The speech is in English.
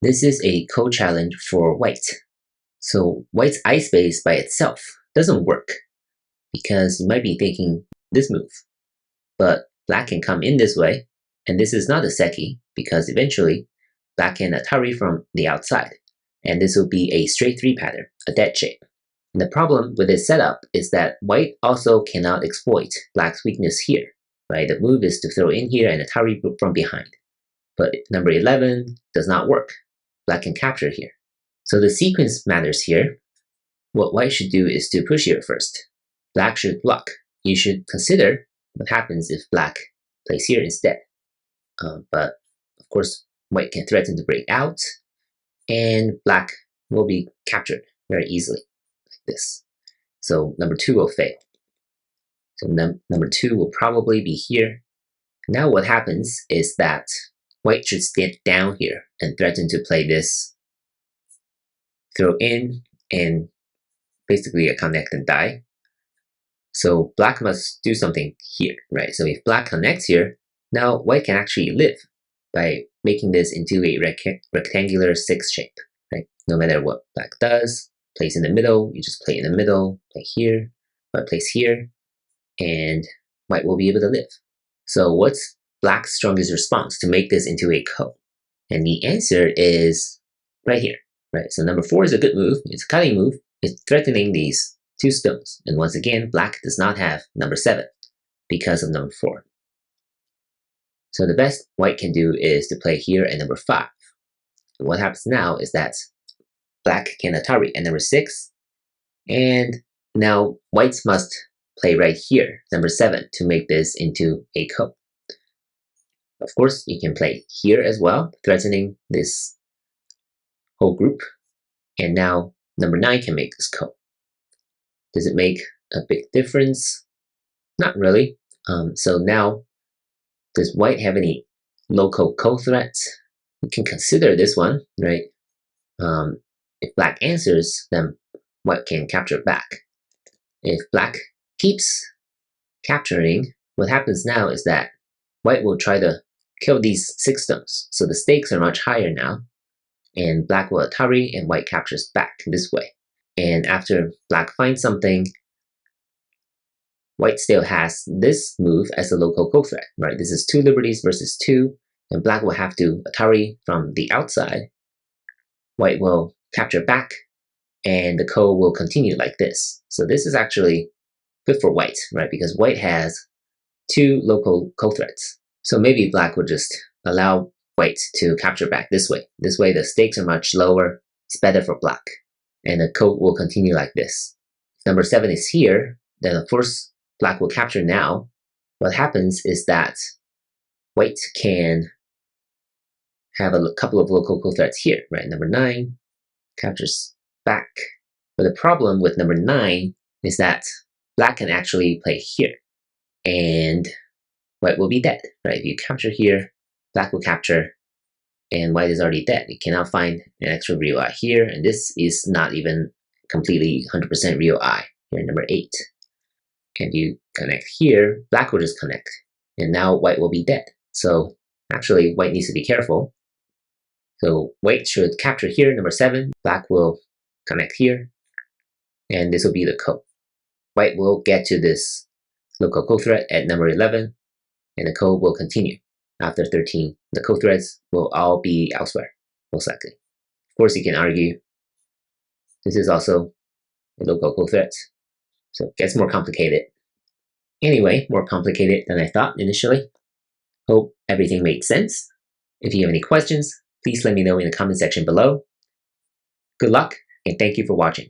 This is a code challenge for white. So white's I space by itself doesn't work because you might be thinking this move. But black can come in this way, and this is not a seki because eventually black can Atari from the outside, and this will be a straight 3 pattern, a dead shape. And the problem with this setup is that white also cannot exploit black's weakness here, right? The move is to throw in here and Atari from behind. But number 11 does not work. Black can capture here. So the sequence matters here. What white should do is to push here first. Black should block. You should consider what happens if black plays here instead. But of course, white can threaten to break out, and black will be captured very easily, like this. So number 2 will fail. So number 2 will probably be here. Now what happens is that white should stand down here and threaten to play this, throw in, and basically a connect and die. So black must do something here, right? So if black connects here, now white can actually live by making this into a rectangular 6 shape, right? No matter what black does, plays in the middle, you just play in the middle, play here, white plays here, and white will be able to live. So what's black's strongest response to make this into a ko? And the answer is right here, right? So number 4 is a good move. It's a cutting move. It's threatening these 2 stones. And once again, black does not have number 7 because of number 4. So the best white can do is to play here at number 5. And what happens now is that black can Atari at number 6. And now whites must play right here, number 7, to make this into a ko. Of course, you can play here as well, threatening this whole group. And now number 9 can make this ko. Does it make a big difference? Not really. So now, does white have any local ko threats? You can consider this one, right? If black answers, then white can capture back. If black keeps capturing, what happens now is that white will try to kill these 6 stones. So the stakes are much higher now, and black will Atari and white captures back this way. And after black finds something, white still has this move as a local ko threat, right? This is 2 liberties versus 2, and black will have to Atari from the outside. White will capture back, and the ko will continue like this. So this is actually good for white, right? Because white has 2 local ko threats. So maybe black would just allow white to capture back this way. This way the stakes are much lower, it's better for black. And the ko will continue like this. If number 7 is here, then of course black will capture now. What happens is that white can have a couple of local ko threats here, right? Number 9 captures back. But the problem with number 9 is that black can actually play here, and white will be dead, right? If you capture here, black will capture, and white is already dead. You cannot find an extra real eye here, and this is not even completely 100% real eye here, number 8. And you connect here, black will just connect, and now white will be dead. So actually, white needs to be careful. So white should capture here, number 7. Black will connect here, and this will be the ko. White will get to this local ko threat at number 11, and the ko will continue. After 13, the ko threads will all be elsewhere, most likely. Of course, you can argue this is also a local ko threat, so it gets more complicated. Anyway, more complicated than I thought initially. Hope everything made sense. If you have any questions, please let me know in the comment section below. Good luck, and thank you for watching.